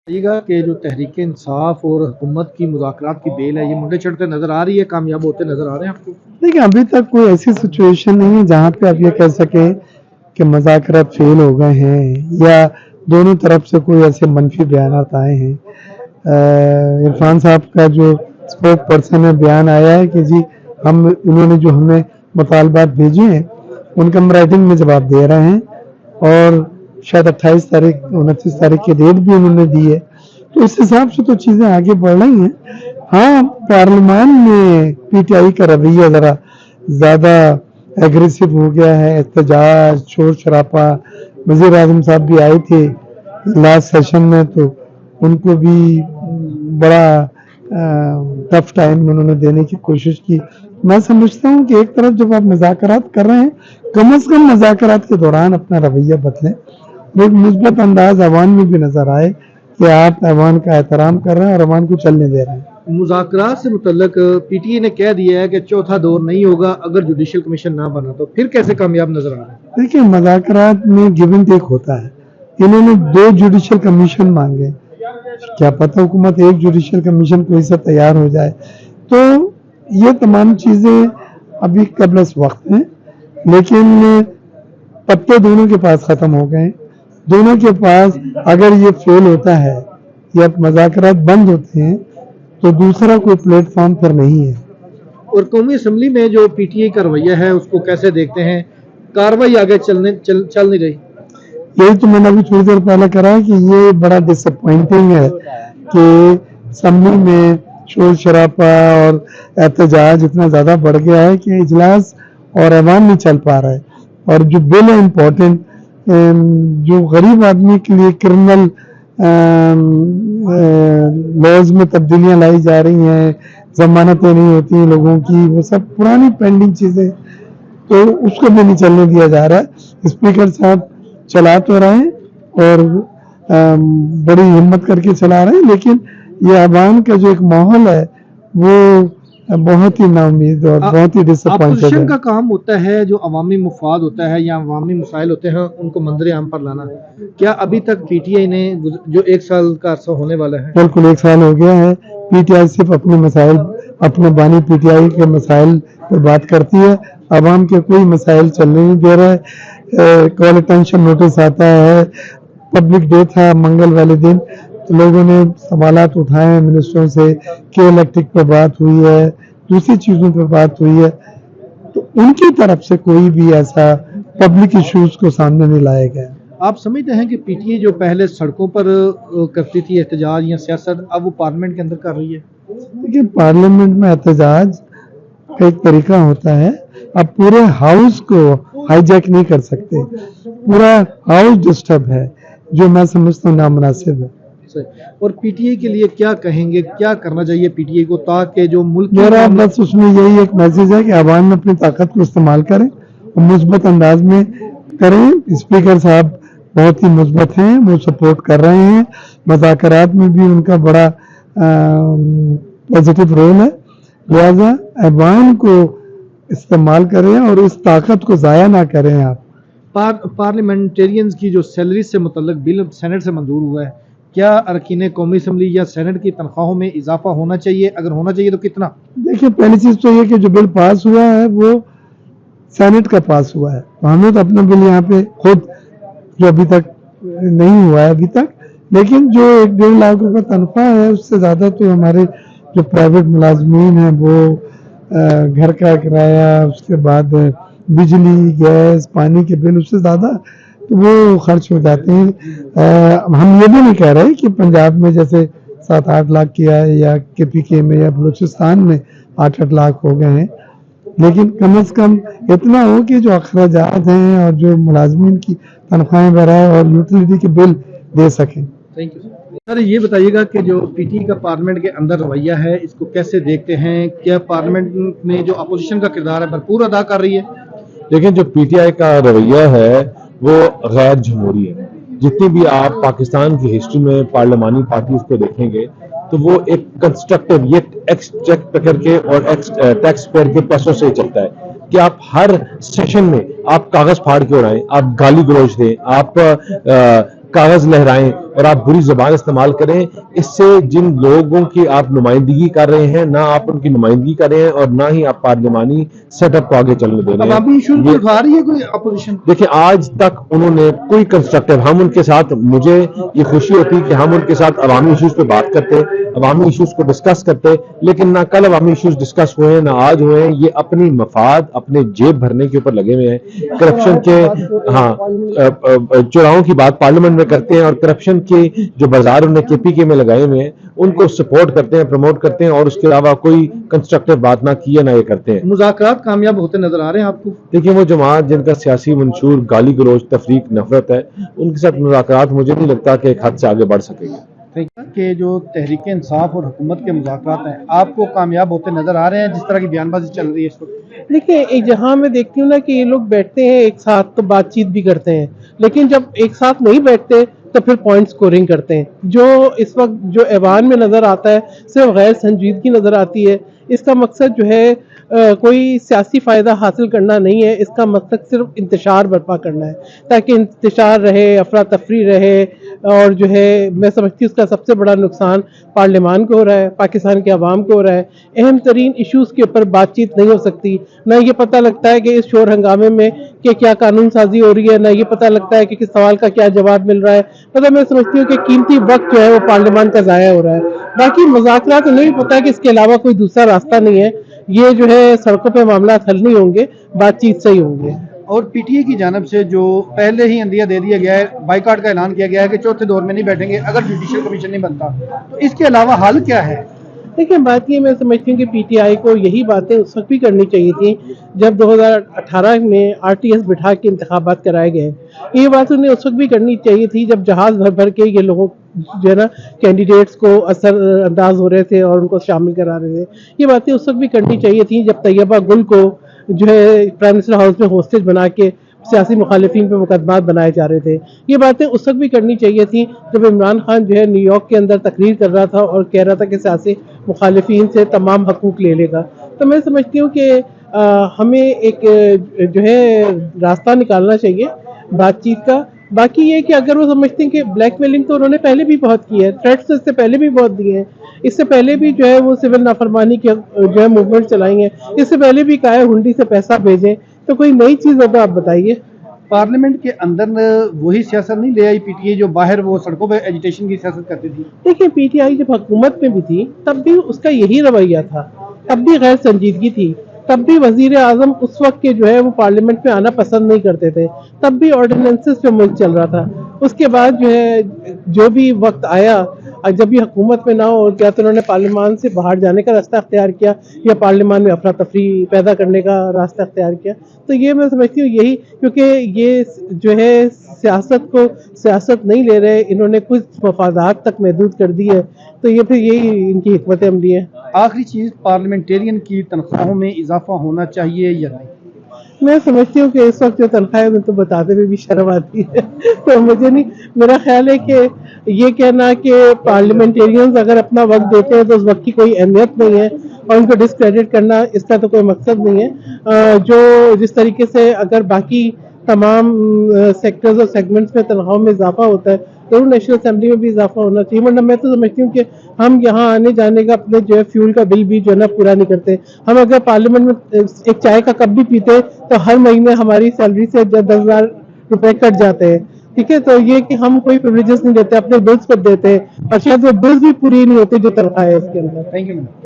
گا کہ جو تحریک انصاف اور حکومت کی مذاکرات کی بیل ہے یہ منڈے چڑھتے نظر آ رہی ہے، کامیاب ہوتے نظر آ رہے ہیں آپ کو؟ دیکھیں ابھی تک کوئی ایسی سچویشن نہیں ہے جہاں پہ آپ یہ کہہ سکیں کہ مذاکرات فیل ہو گئے ہیں یا دونوں طرف سے کوئی ایسے منفی بیانات آئے ہیں۔ عرفان صاحب کا جو اسپوک پرسن ہے بیان آیا ہے کہ جی انہوں نے جو ہمیں مطالبات بھیجے ہیں ان کا ہم رائٹنگ میں جواب دے رہے ہیں، اور شاید 28 تاریخ 29 تاریخ کی ڈیٹ بھی انہوں نے دی ہے، تو اس حساب سے تو چیزیں آگے بڑھ رہی ہیں۔ ہاں پارلیمان میں پی ٹی آئی کا رویہ ذرا زیادہ ایگریسو ہو گیا ہے، احتجاج شور شرابہ۔ وزیر اعظم صاحب بھی آئے تھے لاسٹ سیشن میں، تو ان کو بھی بڑا ٹف ٹائم انہوں نے دینے کی کوشش کی۔ میں سمجھتا ہوں کہ ایک طرف جب آپ مذاکرات کر رہے ہیں کم از کم مذاکرات کے دوران اپنا رویہ بدلیں، ایک مثبت انداز ایوان میں بھی نظر آئے کہ آپ ایوان کا احترام کر رہے ہیں اور ایوان کو چلنے دے رہے ہیں۔ مذاکرات سے متعلق پی ٹی اے نے کہہ دیا ہے کہ چوتھا دور نہیں ہوگا اگر جوڈیشل کمیشن نہ بنا تو، پھر کیسے کامیاب نظر آ رہا ہے؟ دیکھیں مذاکرات میں گیو اینڈ ٹیک ہوتا ہے، انہوں نے 2 جوڈیشل کمیشن مانگے، کیا پتہ حکومت ایک جوڈیشل کمیشن کوئی سا تیار ہو جائے، تو یہ تمام چیزیں ابھی قبل از وقت ہیں، لیکن پتے دونوں کے پاس ختم ہو گئے ہیں۔ دونوں کے پاس اگر یہ فیل ہوتا ہے یا مذاکرات بند ہوتے ہیں تو دوسرا کوئی پلیٹ فارم پھر نہیں ہے۔ اور قومی اسمبلی میں جو پی ٹی اے کا رویہ ہے اس کو کیسے دیکھتے ہیں؟ کاروائی آگے چل نہیں رہی؟ یہی تو میں نے ابھی تھوڑی دیر پہلے کرا کہ یہ بڑا ڈس اپوائنٹنگ ہے کہ اسمبلی میں شور شرابہ اور احتجاج اتنا زیادہ بڑھ گیا ہے کہ اجلاس اور ایوان نہیں چل پا رہا ہے، اور جو بل ہے امپورٹنٹ، جو غریب آدمی کے لیے کرمنل لاز میں تبدیلیاں لائی جا رہی ہیں، ضمانتیں نہیں ہوتی لوگوں کی، وہ سب پرانی پینڈنگ چیزیں، تو اس کو بھی نہیں چلنے دیا جا رہا ہے۔ اسپیکر صاحب چلا تو رہے ہیں اور بڑی ہمت کر کے چلا رہے ہیں، لیکن یہ عوام کا جو ایک ماحول ہے وہ بہت ہی نا امید اور بہت ہی ڈس اپوائنٹڈ ہے۔ اپوزیشن کا کام ہوتا ہے جو عوامی مفاد ہوتا ہے یا عوامی مسائل ہوتے ہیں ان کو منظر عام پر لانا، کیا ابھی تک پی ٹی آئی نے جو 1 سال کا عرصہ ہونے والا ہے؟ بالکل 1 سال ہو گیا ہے، پی ٹی آئی صرف اپنے مسائل، اپنے بانی پی ٹی آئی کے مسائل پہ بات کرتی ہے، عوام کے کوئی مسائل چلنے نہیں دے رہا ہے۔ کال اٹینشن نوٹس آتا ہے، پبلک ڈے تھا منگل والے دن، لوگوں نے سوالات اٹھائے ہیں منسٹروں سے کہ الیکٹرک پہ بات ہوئی ہے، دوسری چیزوں پہ بات ہوئی ہے، تو ان کی طرف سے کوئی بھی ایسا پبلک ایشوز کو سامنے نہیں لایا گیا۔ آپ سمجھتے ہیں کہ پی ٹی اے جو پہلے سڑکوں پر کرتی تھی احتجاج یا سیاست، اب وہ پارلیمنٹ کے اندر کر رہی ہے؟ دیکھیے پارلیمنٹ میں احتجاج کا ایک طریقہ ہوتا ہے، اب پورے ہاؤس کو ہائی جیک نہیں کر سکتے، پورا ہاؤس ڈسٹرب ہے، جو میں سمجھتا ہوں نامناسب ہے۔ اور پی ٹی اے کے لیے کیا کہیں گے، کیا کرنا چاہیے پی ٹی اے کو تاکہ جو ملک میرا بس اس میں یہی ایک میسج ہے کہ عوام میں اپنی طاقت کو استعمال کریں اور مثبت انداز میں کریں۔ اسپیکر صاحب بہت ہی مثبت ہیں، وہ سپورٹ کر رہے ہیں، مذاکرات میں بھی ان کا بڑا پازیٹیو رول ہے، لہذا عوام کو استعمال کریں اور اس طاقت کو ضائع نہ کریں۔ آپ پارلیمنٹیرینز کی جو سیلری سے متعلق بل سینٹ سے منظور ہوا ہے، کیا ارکین قومی اسمبلی یا سینٹ کی تنخواہوں میں اضافہ ہونا چاہیے؟ اگر ہونا چاہیے تو کتنا؟ دیکھیے پہلی چیز تو یہ کہ جو بل پاس ہوا ہے وہ سینٹ کا پاس ہوا ہے، ہمیں تو اپنا بل یہاں پہ خود جو ابھی تک نہیں ہوا ہے ابھی تک، لیکن جو 1.5 لاکھ روپے تنخواہ ہے اس سے زیادہ تو ہمارے جو پرائیویٹ ملازمین ہیں وہ گھر کا کرایہ، اس کے بعد بجلی گیس پانی کے بل، اس سے زیادہ تو وہ خرچ ہو جاتے ہیں۔ ہم یہ بھی نہیں کہہ رہے کہ پنجاب میں جیسے 7-8 لاکھ کیا ہے یا کے پی کے میں یا بلوچستان میں 8-8 لاکھ ہو گئے ہیں، لیکن کم از کم اتنا ہو کہ جو اخراجات ہیں اور جو ملازمین کی تنخواہیں بڑھائے اور یوٹیلیٹی کے بل دے سکیں۔ تھینک یو سر، یہ بتائیے گا کہ جو پی ٹی کا پارلیمنٹ کے اندر رویہ ہے اس کو کیسے دیکھتے ہیں؟ کیا پارلیمنٹ میں جو اپوزیشن کا کردار ہے بھرپور ادا کر رہی ہے؟ لیکن جو پی ٹی آئی کا رویہ ہے وہ غیر جمہوری ہے۔ جتنی بھی آپ پاکستان کی ہسٹری میں پارلیمانی پارٹیز کو دیکھیں گے تو وہ ایک کنسٹرکٹیو، یہ ایکس چیک کے اور ایکس ٹیکس پیئر کے پیسوں سے چلتا ہے کہ آپ ہر سیشن میں آپ کاغذ پھاڑ کے اڑائیں، آپ گالی گلوچ دیں، آپ کاغذ لہرائیں اور آپ بری زبان استعمال کریں، اس سے جن لوگوں کی آپ نمائندگی کر رہے ہیں نہ آپ ان کی نمائندگی کر رہے ہیں اور نہ ہی آپ پارلیمانی سیٹ اپ کو آگے چلنے دے رہے عوامی ایشوز ہیں. کو اٹھا رہی ہے کوئی اپوزیشن؟ دیکھیں آج تک انہوں نے کوئی کنسٹرکٹیو، ہم ان کے ساتھ، مجھے یہ خوشی ہوتی کہ ہم ان کے ساتھ عوامی ایشوز پہ بات کرتے، عوامی ایشوز کو ڈسکس کرتے، لیکن نہ کل عوامی ایشوز ڈسکس ہوئے ہیں نہ آج ہوئے ہیں. یہ اپنی مفاد، اپنے جیب بھرنے کے اوپر لگے ہوئے ہیں. کرپشن کے چوراہوں کی بات پارلیمنٹ میں کرتے ہیں اور کرپشن کے جو بازار انہوں نے کے پی کے میں لگائے ہوئے ہیں ان کو سپورٹ کرتے ہیں، پروموٹ کرتے ہیں، اور اس کے علاوہ کوئی کنسٹرکٹیو بات نہ کی ہے نہ یہ کرتے ہیں. مذاکرات کامیاب ہوتے نظر آ رہے ہیں آپ کو؟ دیکھیں وہ جماعت جن کا سیاسی منشور گالی گلوچ، تفریق، نفرت ہے، ان کے ساتھ مذاکرات مجھے نہیں لگتا کہ ایک حد سے آگے بڑھ سکے گا. کہ جو تحریک انصاف اور حکومت کے مذاکرات ہیں آپ کو کامیاب ہوتے نظر آ رہے ہیں جس طرح کی بیان بازی چل رہی ہے اس وقت؟ دیکھیں ایک جہاں میں دیکھتی ہوں نا کہ یہ لوگ بیٹھتے ہیں ایک ساتھ تو بات چیت بھی کرتے ہیں، لیکن جب ایک ساتھ نہیں بیٹھتے تو پھر پوائنٹ سکورنگ کرتے ہیں. جو اس وقت جو ایوان میں نظر آتا ہے صرف غیر سنجیدگی نظر آتی ہے. اس کا مقصد جو ہے کوئی سیاسی فائدہ حاصل کرنا نہیں ہے، اس کا مقصد صرف انتشار برپا کرنا ہے تاکہ انتشار رہے، افراتفری رہے. اور جو ہے میں سمجھتی ہوں اس کا سب سے بڑا نقصان پارلیمان کو ہو رہا ہے، پاکستان کے عوام کو ہو رہا ہے. اہم ترین ایشوز کے اوپر بات چیت نہیں ہو سکتی، نہ یہ پتہ لگتا ہے کہ اس شور ہنگامے میں کہ کیا قانون سازی ہو رہی ہے، نہ یہ پتہ لگتا ہے کہ کس سوال کا کیا جواب مل رہا ہے. مطلب میں سمجھتی ہوں کہ قیمتی وقت جو ہے وہ پارلیمان کا ضائع ہو رہا ہے. باقی مذاکرات انہیں بھی پتہ ہے کہ اس کے علاوہ کوئی دوسرا راستہ نہیں ہے. یہ جو ہے سڑکوں پہ معاملات حل نہیں ہوں گے، بات چیت سے ہی ہوں گے. اور پی ٹی اے کی جانب سے جو پہلے ہی عندیہ دے دیا گیا ہے، بائیکاٹ کا اعلان کیا گیا ہے کہ چوتھے دور میں نہیں بیٹھیں گے اگر جوڈیشل کمیشن نہیں بنتا، تو اس کے علاوہ حل کیا ہے؟ دیکھیں بات یہ میں سمجھتی ہوں کہ پی ٹی آئی کو یہی باتیں اس وقت بھی کرنی چاہیے تھیں جب 2018 میں آر ٹی ایس بٹھا کے انتخابات کرائے گئے. یہ بات انہیں اس وقت بھی کرنی چاہیے تھی جب جہاز بھر بھر کے یہ لوگوں جو ہے نا کینڈیڈیٹس کو اثر انداز ہو رہے تھے اور ان کو شامل کرا رہے تھے. یہ باتیں اس وقت بھی کرنی چاہیے تھیں جب طیبہ گل کو جو ہے پرائم منسٹر ہاؤس میں ہوسٹیج بنا کے سیاسی مخالفین پہ مقدمات بنائے جا رہے تھے. یہ باتیں اس وقت بھی کرنی چاہیے تھیں جب عمران خان جو ہے نیو یارک کے اندر تقریر کر رہا تھا اور کہہ رہا تھا کہ سیاسی مخالفین سے تمام حقوق لے لے گا. تو میں سمجھتی ہوں کہ ہمیں ایک جو ہے راستہ نکالنا چاہیے بات چیت کا. باقی یہ کہ اگر وہ سمجھتے ہیں کہ بلیک میلنگ تو انہوں نے پہلے بھی بہت کی ہے، تھریٹس اس سے پہلے بھی بہت دیے ہیں، اس سے پہلے بھی جو ہے وہ سول نافرمانی کی جو ہے موومنٹ چلائی ہیں، اس سے پہلے بھی کہا ہے ہنڈی سے پیسہ بھیجیں. تو کوئی نئی چیز ہو تو آپ بتائیے. پارلیمنٹ کے اندر وہی سیاست نہیں لے آئی پی ٹی اے جو باہر وہ سڑکوں پہ ایجیٹیشن کی سیاست کرتی تھی؟ دیکھیں پی ٹی آئی جب حکومت میں بھی تھی تب بھی اس کا یہی رویہ تھا، تب بھی غیر سنجیدگی تھی، تب بھی وزیر اعظم اس وقت کے جو ہے وہ پارلیمنٹ میں آنا پسند نہیں کرتے تھے، تب بھی آرڈیننسز پہ ملک چل رہا تھا. اس کے بعد جو ہے جو بھی وقت آیا جب یہ حکومت میں نہ ہو کیا تو انہوں نے پارلیمان سے باہر جانے کا راستہ اختیار کیا یا پارلیمان میں افراتفری پیدا کرنے کا راستہ اختیار کیا. تو یہ میں سمجھتی ہوں یہی، کیونکہ یہ جو ہے سیاست کو سیاست نہیں لے رہے، انہوں نے کچھ مفادات تک محدود کر دی ہے. تو یہ پھر یہی ان کی حکمت عملی ہے. آخری چیز، پارلیمنٹیرین کی تنخواہوں میں اضافہ ہونا چاہیے یا نہیں؟ میں سمجھتی ہوں کہ اس وقت جو تنخواہ میں تو بتاتے ہوئے بھی شرم آتی ہے. تو مجھے نہیں، میرا خیال ہے کہ یہ کہنا کہ پارلیمنٹیرینز اگر اپنا وقت دیتے ہیں تو اس وقت کی کوئی اہمیت نہیں ہے اور ان کو ڈسکریڈٹ کرنا اس کا تو کوئی مقصد نہیں ہے. جو جس طریقے سے اگر باقی تمام سیکٹرز اور سیگمنٹس میں تنخواہوں میں اضافہ ہوتا ہے ضرور نیشنل اسمبلی میں بھی اضافہ ہونا چاہیے. ورنہ میں تو سمجھتی ہوں کہ ہم یہاں آنے جانے کا اپنے جو ہے فیول کا بل بھی جو ہے نا پورا نہیں کرتے. ہم اگر پارلیمنٹ میں ایک چائے کا کپ بھی پیتے تو ہر مہینے ہماری سیلری سے 10,000 روپے کٹ جاتے ہیں. ٹھیک ہے، تو یہ کہ ہم کوئی پریویلیجز نہیں دیتے، اپنے بلز پر دیتے ہیں اور شاید وہ بلز بھی پوری نہیں ہوتے جو تنخواہ ہے اس کے اندر. Thank you.